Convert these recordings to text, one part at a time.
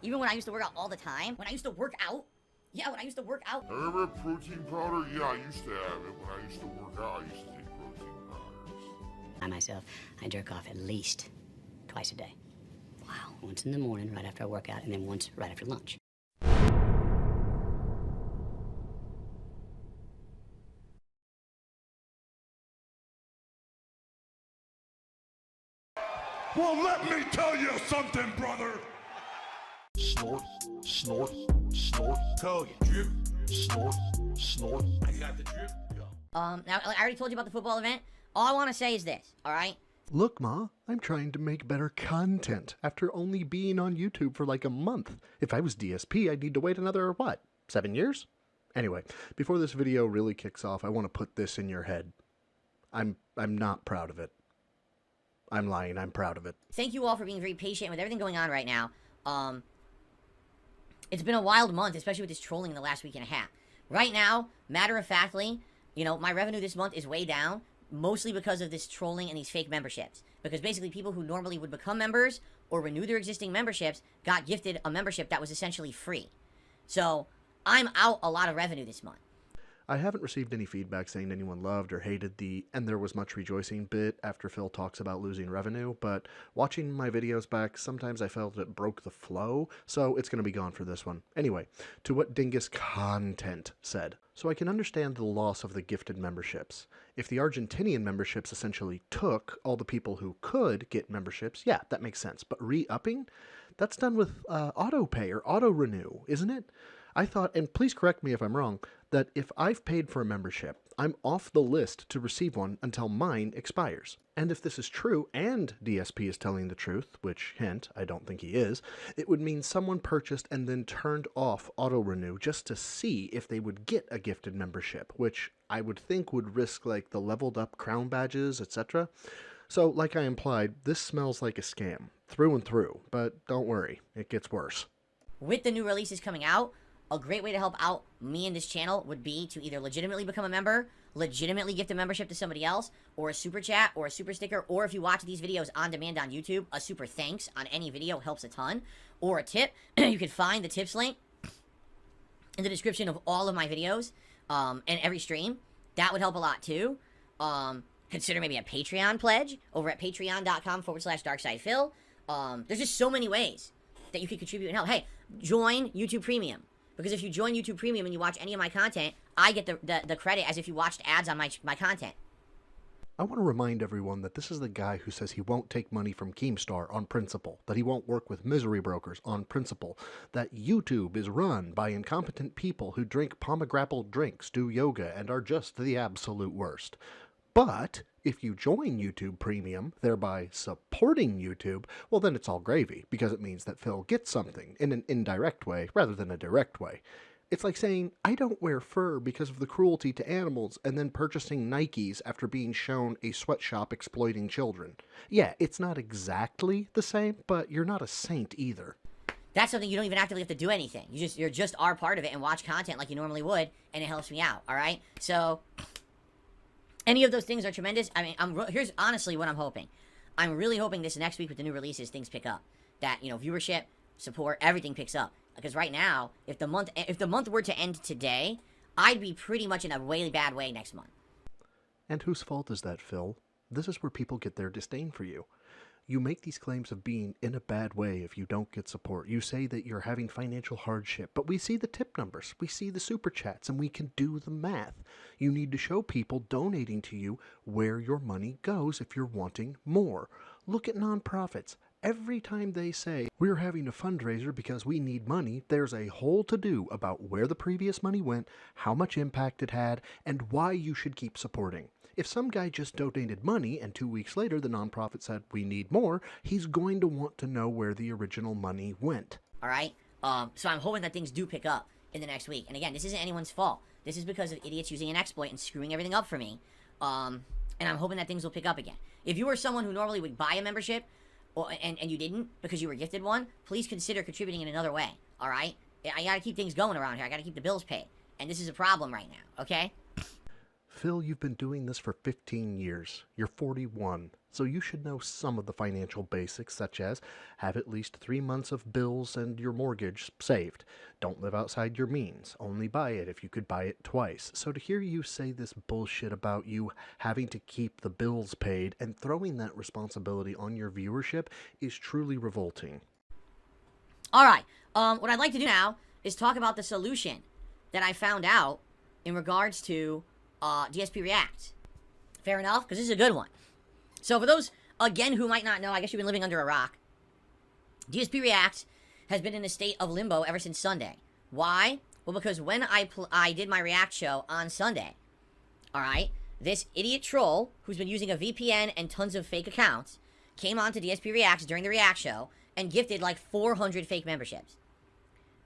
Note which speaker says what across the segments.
Speaker 1: Even when I used to work out all the time, when I used to work out,
Speaker 2: Remember protein powder? Yeah, I used to have it. When I used to work out, I used to take protein powders.
Speaker 3: I myself, I jerk off at least twice a day. Wow. Once in the morning, right after I work out, and then once right after lunch.
Speaker 2: Well, let me tell you something, brother. Snort, snort, snort. Hogan. Drip. Snort, snort. I got the drip. Go.
Speaker 1: Now, I already told you about the football event. All I want to say is this, all right?
Speaker 4: Look, Ma, I'm trying to make better content after only being on YouTube for like a month. If I was DSP, I'd need to wait another, what, 7 years? Anyway, before this video really kicks off, I want to put this in your head. I'm not proud of it. I'm lying, I'm proud of it.
Speaker 1: Thank you all for being very patient with everything going on right now. It's been a wild month, especially with this trolling in the last week and a half. Right now, matter-of-factly, you know, my revenue this month is way down, mostly because of this trolling and these fake memberships. Because basically people who normally would become members or renew their existing memberships got gifted a membership that was essentially free. So, I'm out a lot of revenue this month.
Speaker 4: I haven't received any feedback saying anyone loved or hated the "and there was much rejoicing" bit after Phil talks about losing revenue, but watching my videos back, sometimes I felt it broke the flow, so it's going to be gone for this one. Anyway, to what Dingus Content said. So I can understand the loss of the gifted memberships. If the Argentinian memberships essentially took all the people who could get memberships, yeah, that makes sense. But re-upping? That's done with auto-pay or auto-renew, isn't it? I thought, and please correct me if I'm wrong, that if I've paid for a membership, I'm off the list to receive one until mine expires. And if this is true, and DSP is telling the truth, which, hint, I don't think he is, it would mean someone purchased and then turned off auto-renew just to see if they would get a gifted membership, which I would think would risk, like, the leveled up crown badges, etc. So, like I implied, this smells like a scam, through and through, but don't worry, it gets worse.
Speaker 1: With the new releases coming out, a great way to help out me and this channel would be to either legitimately become a member, legitimately gift a membership to somebody else, or a super chat, or a super sticker, or if you watch these videos on demand on YouTube, a super thanks on any video helps a ton, or a tip. You can find the tips link in the description of all of my videos, and every stream. That would help a lot too. Consider maybe a Patreon pledge over at patreon.com/darksidephil. There's just so many ways that you can contribute and help. Hey, join YouTube Premium. Because if you join YouTube Premium and you watch any of my content, I get the credit as if you watched ads on my content.
Speaker 4: I want to remind everyone that this is the guy who says he won't take money from Keemstar on principle, that he won't work with misery brokers on principle, that YouTube is run by incompetent people who drink pomegranate drinks, do yoga, and are just the absolute worst. But if you join YouTube Premium, thereby supporting YouTube, well then it's all gravy, because it means that Phil gets something in an indirect way rather than a direct way. It's like saying, I don't wear fur because of the cruelty to animals, and then purchasing Nikes after being shown a sweatshop exploiting children. Yeah, it's not exactly the same, but you're not a saint either.
Speaker 1: That's something you don't even actively have to do anything. You're just are part of it and watch content like you normally would, and it helps me out, alright? So, any of those things are tremendous. I mean, here's honestly what I'm hoping. I'm really hoping this next week with the new releases, things pick up. That, you know, viewership, support, everything picks up. Because right now, if the month were to end today, I'd be pretty much in a really bad way next month.
Speaker 4: And whose fault is that, Phil? This is where people get their disdain for you. You make these claims of being in a bad way if you don't get support. You say that you're having financial hardship, but we see the tip numbers, we see the super chats, and we can do the math. You need to show people donating to you where your money goes if you're wanting more. Look at nonprofits. Every time they say, we're having a fundraiser because we need money, there's a whole to-do about where the previous money went, how much impact it had, and why you should keep supporting. If some guy just donated money and 2 weeks later the nonprofit said, we need more, he's going to want to know where the original money went.
Speaker 1: Alright? So I'm hoping that things do pick up in the next week. And again, this isn't anyone's fault. This is because of idiots using an exploit and screwing everything up for me. And I'm hoping that things will pick up again. If you were someone who normally would buy a membership, and you didn't because you were gifted one, please consider contributing in another way. Alright? I gotta keep things going around here. I gotta keep the bills paid. And this is a problem right now, okay?
Speaker 4: Phil, you've been doing this for 15 years. You're 41. so you should know some of the financial basics, such as have at least 3 months of bills and your mortgage saved. Don't live outside your means. Only buy it if you could buy it twice. So to hear you say this bullshit about you having to keep the bills paid and throwing that responsibility on your viewership is truly revolting.
Speaker 1: All right. What I'd like to do now is talk about the solution that I found out in regards to DSP React. Fair enough? Because this is a good one. So for those, again, who might not know, I guess you've been living under a rock. DSP React has been in a state of limbo ever since Sunday. Why? Well, because when I did my React show on Sunday, all right, this idiot troll who's been using a VPN and tons of fake accounts came on to DSP Reacts during the React show and gifted like 400 fake memberships.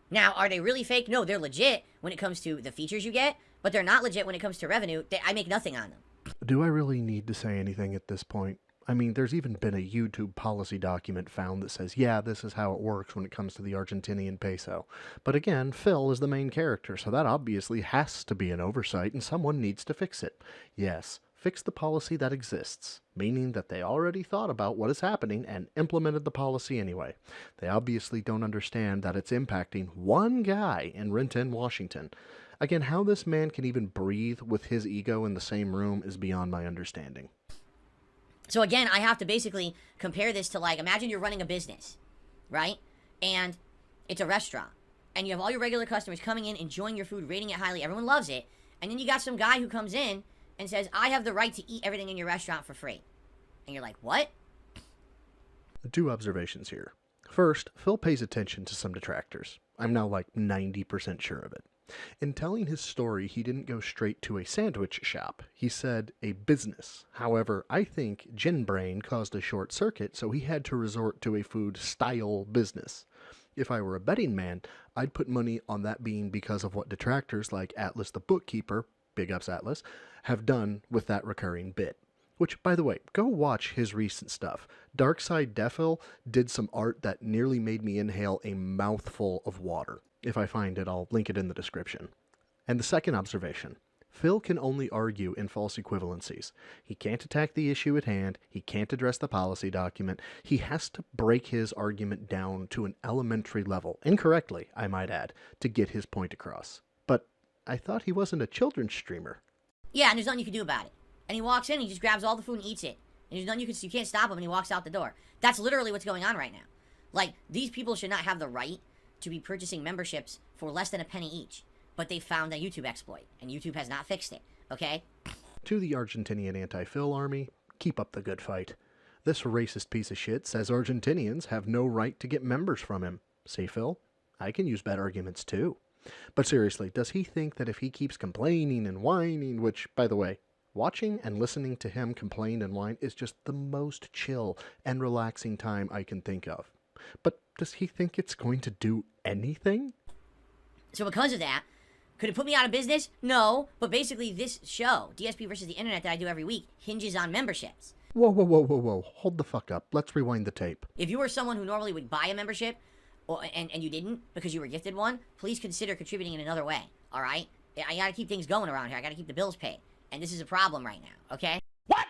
Speaker 1: Now, are they really fake? No, they're legit when it comes to the features you get, but they're not legit when it comes to revenue. I make nothing on them.
Speaker 4: Do I really need to say anything at this point? I mean, there's even been a YouTube policy document found that says, yeah, this is how it works when it comes to the Argentinian peso. But again, Phil is the main character, so that obviously has to be an oversight, and someone needs to fix it. Yes, fix the policy that exists, meaning that they already thought about what is happening and implemented the policy anyway. They obviously don't understand that it's impacting one guy in Renton, Washington. Again, how this man can even breathe with his ego in the same room is beyond my understanding.
Speaker 1: So again, I have to basically compare this to, like, imagine you're running a business, right? And it's a restaurant. And you have all your regular customers coming in, enjoying your food, rating it highly. Everyone loves it. And then you got some guy who comes in and says, I have the right to eat everything in your restaurant for free. And you're like, what?
Speaker 4: 2 observations here. First, Phil pays attention to some detractors. I'm now like 90% sure of it. In telling his story, he didn't go straight to a sandwich shop. He said a business. However, I think Gin Brain caused a short circuit, so he had to resort to a food-style business. If I were a betting man, I'd put money on that being because of what detractors like Atlus the bookkeeper, big ups Atlus, have done with that recurring bit. Which, by the way, go watch his recent stuff. Darkside Defil did some art that nearly made me inhale a mouthful of water. If I find it, I'll link it in the description. And the second observation. Phil can only argue in false equivalencies. He can't attack the issue at hand. He can't address the policy document. He has to break his argument down to an elementary level, incorrectly, I might add, to get his point across. But I thought he wasn't a children's streamer.
Speaker 1: Yeah, and there's nothing you can do about it. And he walks in, he just grabs all the food and eats it. And there's nothing you can't stop him, and he walks out the door. That's literally what's going on right now. Like, these people should not have the right to be purchasing memberships for less than a penny each. But they found a YouTube exploit, and YouTube has not fixed it, okay?
Speaker 4: To the Argentinian anti-Phil army, keep up the good fight. This racist piece of shit says Argentinians have no right to get members from him. See, Phil? I can use bad arguments too. But seriously, does he think that if he keeps complaining and whining, which, by the way, watching and listening to him complain and whine is just the most chill and relaxing time I can think of. But does he think it's going to do anything?
Speaker 1: So because of that, could it put me out of business? No, but basically this show, DSP versus the Internet, that I do every week, hinges on memberships.
Speaker 4: Whoa. Hold the fuck up. Let's rewind the tape.
Speaker 1: If you were someone who normally would buy a membership, and you didn't because you were gifted one, please consider contributing in another way, all right? I gotta keep things going around here. I gotta keep the bills paid. And this is a problem right now, okay?
Speaker 2: What?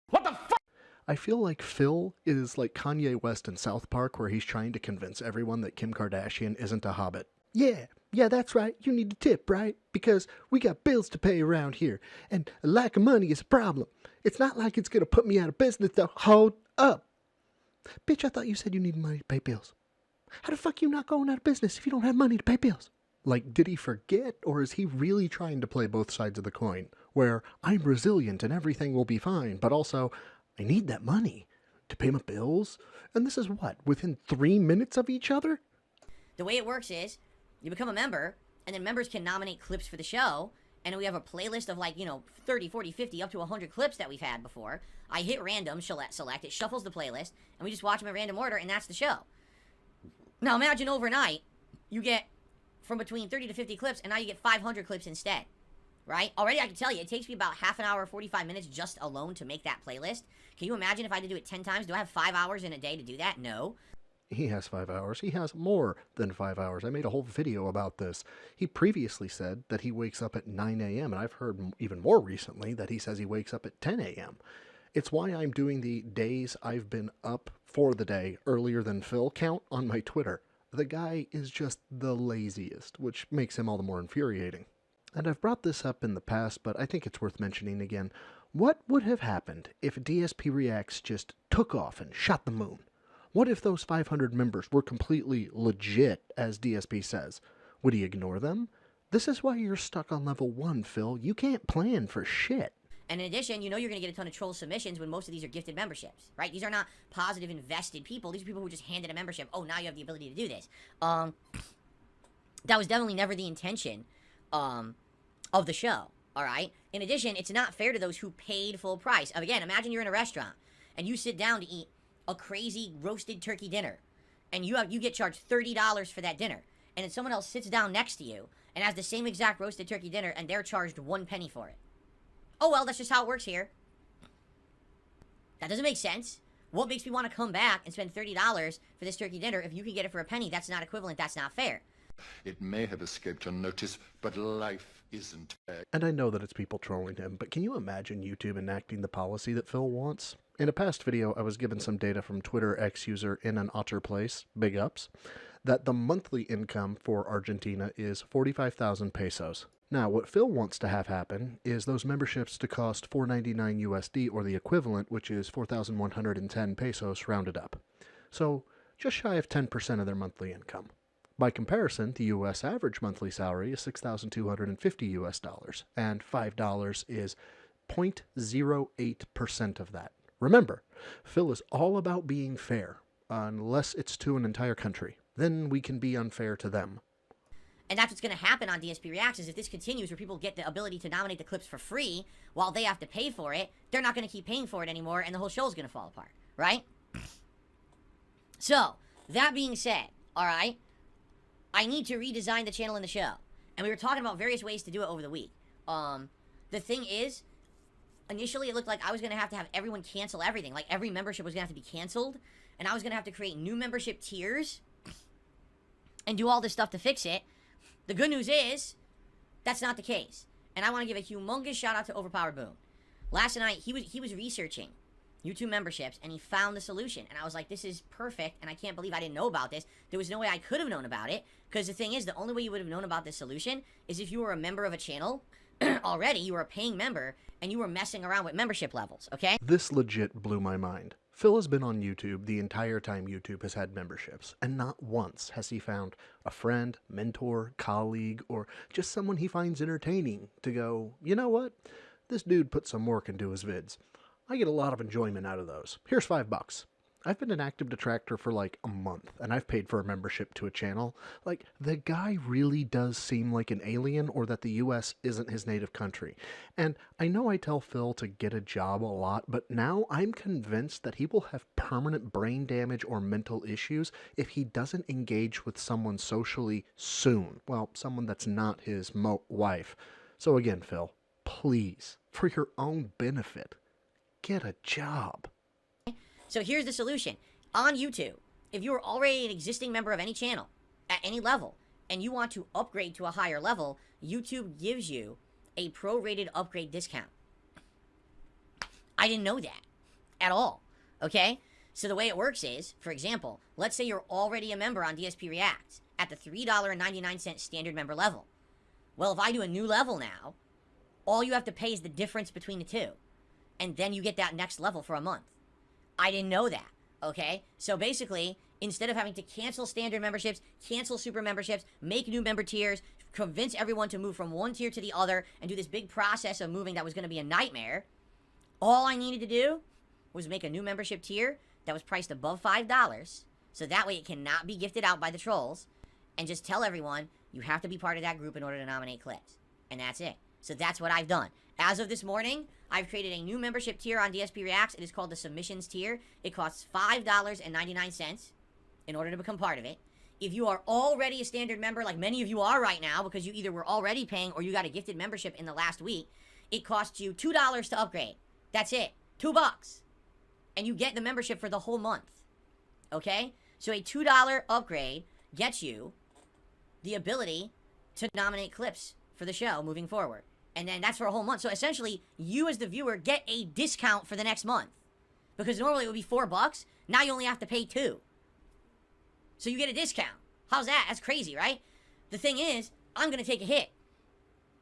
Speaker 2: What the fuck?
Speaker 4: I feel like Phil is like Kanye West in South Park, where he's trying to convince everyone that Kim Kardashian isn't a hobbit. Yeah, that's right. You need a tip, right? Because we got bills to pay around here, and a lack of money is a problem. It's not like it's gonna put me out of business, though. Hold up. Bitch, I thought you said you needed money to pay bills. How the fuck you not going out of business if you don't have money to pay bills? Like, did he forget, or is he really trying to play both sides of the coin? Where I'm resilient and everything will be fine, but also, I need that money to pay my bills? And this is what, within 3 minutes of each other?
Speaker 1: The way it works is, you become a member, and then members can nominate clips for the show, and we have a playlist of 30, 40, 50, up to 100 clips that we've had before. I hit random, select, it shuffles the playlist, and we just watch them in random order, and that's the show. Now imagine overnight, you get from between 30 to 50 clips, and now you get 500 clips instead, right? Already I can tell you, it takes me about half an hour, 45 minutes just alone to make that playlist. Can you imagine if I had to do it 10 times? Do I have 5 hours in a day to do that? No.
Speaker 4: He has 5 hours. He has more than 5 hours. I made a whole video about this. He previously said that he wakes up at 9 a.m., and I've heard even more recently that he says he wakes up at 10 a.m. It's why I'm doing the days I've been up for the day earlier than Phil count on my Twitter. The guy is just the laziest, which makes him all the more infuriating. And I've brought this up in the past, but I think it's worth mentioning again. What would have happened if DSP Reacts just took off and shot the moon? What if those 500 members were completely legit, as DSP says? Would he ignore them? This is why you're stuck on level 1, Phil. You can't plan for shit.
Speaker 1: And in addition, you know you're going to get a ton of troll submissions when most of these are gifted memberships, right? These are not positive, invested people. These are people who just handed a membership. Oh, now you have the ability to do this. That was definitely never the intention of the show, all right? In addition, it's not fair to those who paid full price. Again, imagine you're in a restaurant, and you sit down to eat a crazy roasted turkey dinner, and you get charged $30 for that dinner, and then someone else sits down next to you and has the same exact roasted turkey dinner, and they're charged 1 penny for it. Oh, well, that's just how it works here. That doesn't make sense. What makes me want to come back and spend $30 for this turkey dinner if you can get it for a penny? That's not equivalent. That's not fair.
Speaker 2: It may have escaped your notice, but life isn't fair.
Speaker 4: And I know that it's people trolling him, but can you imagine YouTube enacting the policy that Phil wants? In a past video, I was given some data from Twitter X user in an otter place, big ups, that the monthly income for Argentina is 45,000 pesos. Now, what Phil wants to have happen is those memberships to cost $4.99 USD or the equivalent, which is 4,110 pesos rounded up. So, just shy of 10% of their monthly income. By comparison, the US average monthly salary is $6,250 US dollars, and $5 is 0.08% of that. Remember, Phil is all about being fair, unless it's to an entire country. Then we can be unfair to them.
Speaker 1: And that's what's going to happen on DSP Reacts is if this continues where people get the ability to nominate the clips for free while they have to pay for it, they're not going to keep paying for it anymore and the whole show's going to fall apart, right? So, that being said, all right, I need to redesign the channel and the show. And we were talking about various ways to do it over the week. The thing is, initially it looked like I was going to have everyone cancel everything. Like every membership was going to have to be canceled. And I was going to have to create new membership tiers and do all this stuff to fix it. The good news is, that's not the case. And I want to give a humongous shout out to Overpowered Boom. Last night, he was researching YouTube memberships, and he found the solution. And I was like, this is perfect, and I can't believe I didn't know about this. There was no way I could have known about it, because the thing is, the only way you would have known about this solution is if you were a member of a channel already, you were a paying member, and you were messing around with membership levels, okay?
Speaker 4: This legit blew my mind. Phil has been on YouTube the entire time YouTube has had memberships, and not once has he found a friend, mentor, colleague, or just someone he finds entertaining to go, you know what? This dude put some work into his vids. I get a lot of enjoyment out of those. Here's $5. I've been an active detractor for like a month, and I've paid for a membership to a channel. Like, the guy really does seem like an alien, or that the US isn't his native country. And I know I tell Phil to get a job a lot, but now I'm convinced that he will have permanent brain damage or mental issues if he doesn't engage with someone socially soon. Well, someone that's not his wife. So again, Phil, please, for your own benefit, get a job.
Speaker 1: So here's the solution. On YouTube, if you are already an existing member of any channel, at any level, and you want to upgrade to a higher level, YouTube gives you a prorated upgrade discount. I didn't know that at all, okay? So the way it works is, for example, let's say you're already a member on DSP Reacts at the $3.99 standard member level. Well, if I do a new level now, all you have to pay is the difference between the two. And then you get that next level for a month. I didn't know that, okay? So basically, instead of having to cancel standard memberships, cancel super memberships, make new member tiers, convince everyone to move from one tier to the other, and do this big process of moving that was going to be a nightmare, all I needed to do was make a new membership tier that was priced above $5, so that way it cannot be gifted out by the trolls, and just tell everyone you have to be part of that group in order to nominate clips. And that's it. So that's what I've done. As of this morning, I've created a new membership tier on DSP Reacts. It is called the Submissions tier. It costs $5.99 in order to become part of it. If you are already a standard member, like many of you are right now, because you either were already paying or you got a gifted membership in the last week, it costs you $2 to upgrade. That's it. $2. And you get the membership for the whole month. Okay? So a $2 upgrade gets you the ability to nominate clips for the show moving forward. And then that's for a whole month. So essentially, you as the viewer get a discount for the next month. Because normally it would be $4. Now you only have to pay $2. So you get a discount. How's that? That's crazy, right? The thing is, I'm going to take a hit.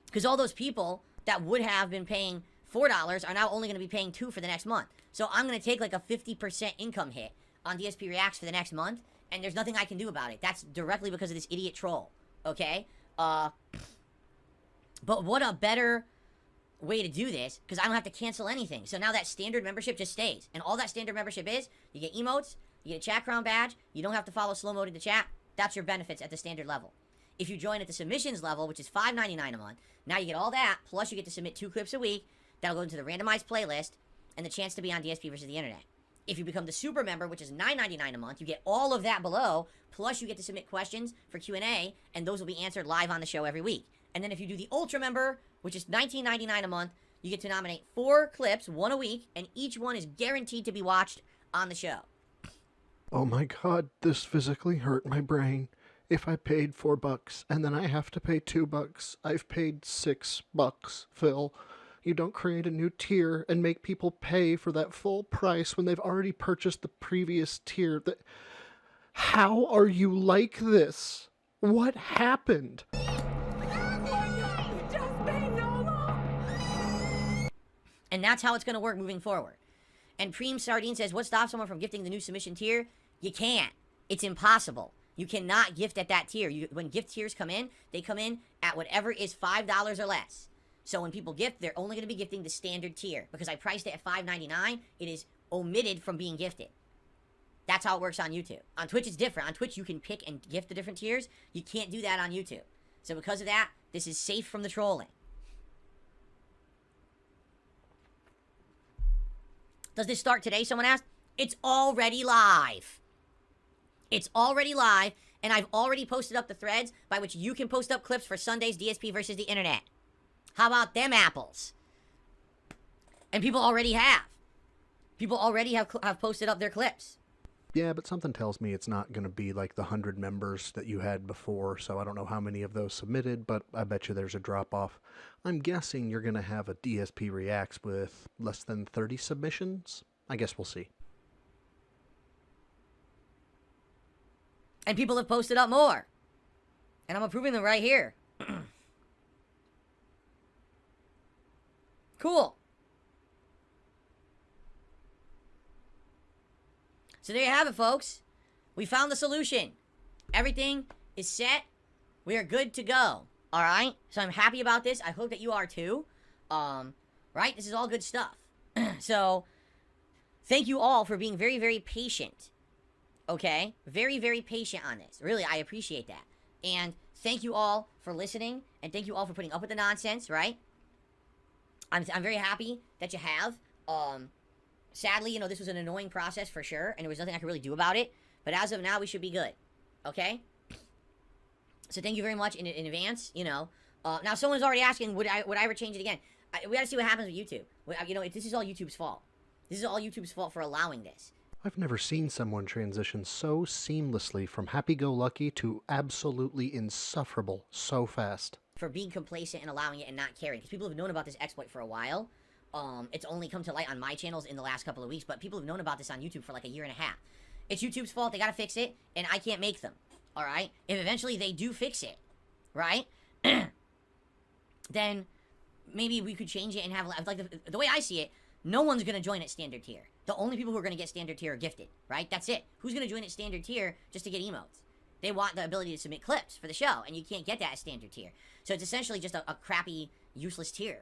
Speaker 1: Because all those people that would have been paying $4 are now only going to be paying $2 for the next month. So I'm going to take like a 50% income hit on DSP Reacts for the next month. And there's nothing I can do about it. That's directly because of this idiot troll. Okay? But what a better way to do this, because I don't have to cancel anything. So now that standard membership just stays. And all that standard membership is, you get emotes, you get a chat crown badge, you don't have to follow slow mode in the chat. That's your benefits at the standard level. If you join at the submissions level, which is $5.99 a month, now you get all that, plus you get to submit 2 clips a week. That'll go into the randomized playlist, and the chance to be on DSP versus the internet. If you become the super member, which is $9.99 a month, you get all of that below, plus you get to submit questions for Q&A, and those will be answered live on the show every week. And then if you do the ultra member, which is $19.99 a month, you get to nominate 4 clips, 1 a week, and each one is guaranteed to be watched on the show.
Speaker 4: Oh my god, this physically hurt my brain. If I paid $4 and then I have to pay $2, I've paid $6, Phil. You don't create a new tier and make people pay for that full price when they've already purchased the previous tier. How are you like this? What happened?
Speaker 1: And that's how it's going to work moving forward. And Preem Sardine says, what stops someone from gifting the new submission tier? You can't. It's impossible. You cannot gift at that tier. When gift tiers come in, they come in at whatever is $5 or less. So when people gift, they're only going to be gifting the standard tier. Because I priced it at $5.99, it is omitted from being gifted. That's how it works on YouTube. On Twitch, it's different. On Twitch, you can pick and gift the different tiers. You can't do that on YouTube. So because of that, this is safe from the trolling. Does this start today? Someone asked. It's already live. It's already live, and I've already posted up the threads by which you can post up clips for Sunday's DSP versus the internet. How about them apples? And people already have. People already have posted up their clips.
Speaker 4: Yeah, but something tells me it's not going to be like the 100 members that you had before, so I don't know how many of those submitted, but I bet you there's a drop-off. I'm guessing you're going to have a DSP Reacts with less than 30 submissions? I guess we'll see.
Speaker 1: And people have posted up more. And I'm approving them right here. Cool. So there you have it, folks. We found the solution. Everything is set. We are good to go. All right? So I'm happy about this. I hope that you are too. Right? This is all good stuff. So thank you all for being very, very patient. Okay? Very, very patient on this. Really, I appreciate that. And thank you all for listening. And thank you all for putting up with the nonsense, right? I'm very happy that you have. Sadly, you know, this was an annoying process for sure, and there was nothing I could really do about it. But as of now, we should be good. Okay? So thank you very much in advance, you know. Now, someone's already asking, would I ever change it again? We gotta see what happens with YouTube. You know, this is all YouTube's fault. This is all YouTube's fault for allowing this.
Speaker 4: I've never seen someone transition so seamlessly from happy-go-lucky to absolutely insufferable so fast.
Speaker 1: For being complacent and allowing it and not caring. Because people have known about this exploit for a while. It's only come to light on my channels in the last couple of weeks, but people have known about this on YouTube for like a year and a half. It's YouTube's fault. They gotta fix it, and I can't make them. Alright? If eventually they do fix it, right? Then maybe we could change it and have, like, the way I see it, no one's gonna join at standard tier. The only people who are gonna get standard tier are gifted, right? That's it. Who's gonna join at standard tier just to get emotes? They want the ability to submit clips for the show, and you can't get that at standard tier. So it's essentially just a crappy, useless tier.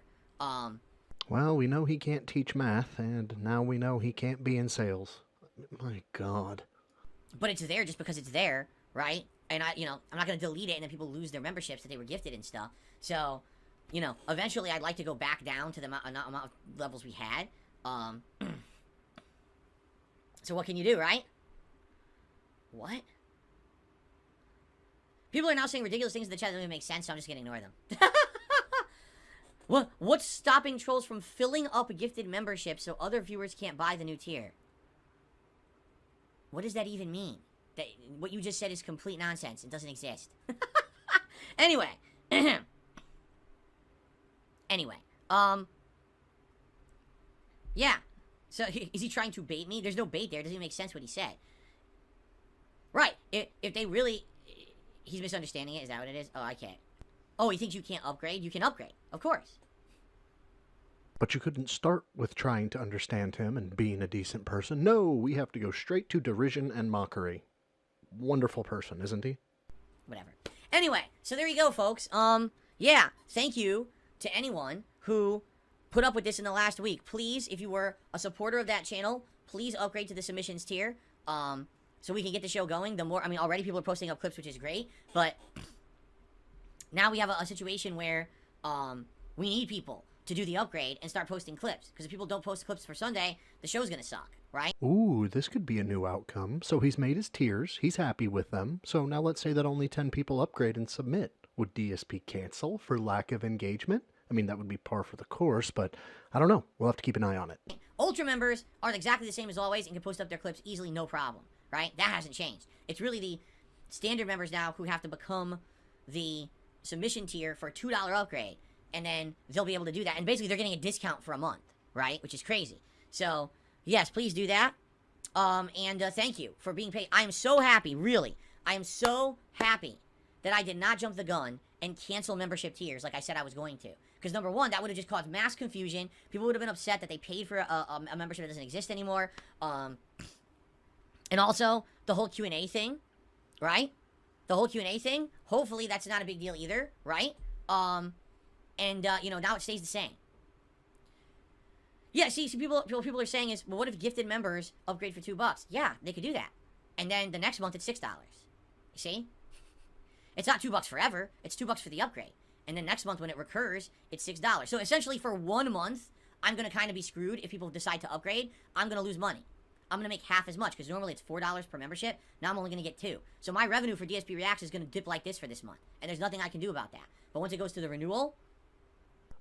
Speaker 4: Well, we know he can't teach math, and now we know he can't be in sales. My God.
Speaker 1: But it's there just because it's there, right? And I'm not gonna delete it, and then people lose their memberships that they were gifted and stuff. So, you know, eventually I'd like to go back down to the amount of levels we had. So what can you do, right? What? People are now saying ridiculous things in the chat that don't even make sense, so I'm just gonna ignore them. What's stopping trolls from filling up gifted memberships so other viewers can't buy the new tier? What does that even mean? What you just said is complete nonsense. It doesn't exist. Anyway. Anyway, yeah. So, is he trying to bait me? There's no bait there. It doesn't even make sense what he said. Right. If they really... He's misunderstanding it. Is that what it is? Oh, I can't. Oh, he thinks you can't upgrade? You can upgrade. Of course.
Speaker 4: But you couldn't start with trying to understand him and being a decent person. No, we have to go straight to derision and mockery. Wonderful person, isn't he?
Speaker 1: Whatever. Anyway, so there you go, folks. Yeah, thank you to anyone who put up with this in the last week. Please, if you were a supporter of that channel, please upgrade to the submissions tier, so we can get the show going. The more, I mean, already people are posting up clips, which is great, but now we have a situation where, we need people to do the upgrade and start posting clips. Because if people don't post clips for Sunday, the show's gonna suck, right?
Speaker 4: Ooh, this could be a new outcome. So he's made his tiers, he's happy with them. So now let's say that only 10 people upgrade and submit. Would DSP cancel for lack of engagement? I mean, that would be par for the course, but I don't know. We'll have to keep an eye on it.
Speaker 1: Ultra members are exactly the same as always and can post up their clips easily, no problem, right? That hasn't changed. It's really the standard members now who have to become the submission tier for a $2 upgrade, and then they'll be able to do that. And basically, they're getting a discount for a month, right? Which is crazy. So, yes, please do that. Thank you for being paid. I am so happy, really. I am so happy that I did not jump the gun and cancel membership tiers like I said I was going to. Because number one, that would have just caused mass confusion. People would have been upset that they paid for a membership that doesn't exist anymore. And also, the whole Q&A thing, right? The whole Q&A thing, hopefully that's not a big deal either, right? You know, now it stays the same. Yeah, see people are saying is, well, what if gifted members upgrade for $2? Yeah, they could do that. And then the next month it's $6. You see? It's not $2 forever. It's $2 for the upgrade. And then next month when it recurs, it's $6. So essentially for 1 month, I'm going to kind of be screwed if people decide to upgrade. I'm going to lose money. I'm going to make half as much because normally it's $4 per membership. Now I'm only going to get $2. So my revenue for DSP Reacts is going to dip like this for this month. And there's nothing I can do about that. But once it goes to the renewal...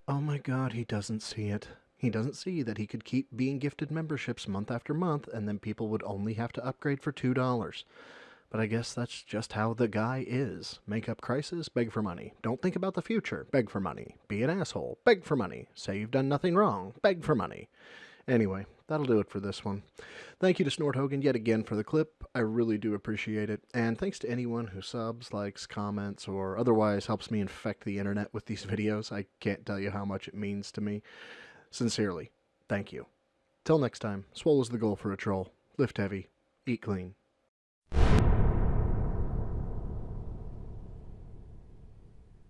Speaker 4: Oh my god, he doesn't see it. He doesn't see that he could keep being gifted memberships month after month, and then people would only have to upgrade for $2. But I guess that's just how the guy is. Make up crisis, beg for money. Don't think about the future, beg for money. Be an asshole, beg for money. Say you've done nothing wrong, beg for money. Anyway, that'll do it for this one. Thank you to SnortHogan yet again for the clip. I really do appreciate it. And thanks to anyone who subs, likes, comments, or otherwise helps me infect the internet with these videos. I can't tell you how much it means to me. Sincerely, thank you. Till next time, swole is the goal for a troll. Lift heavy, eat clean.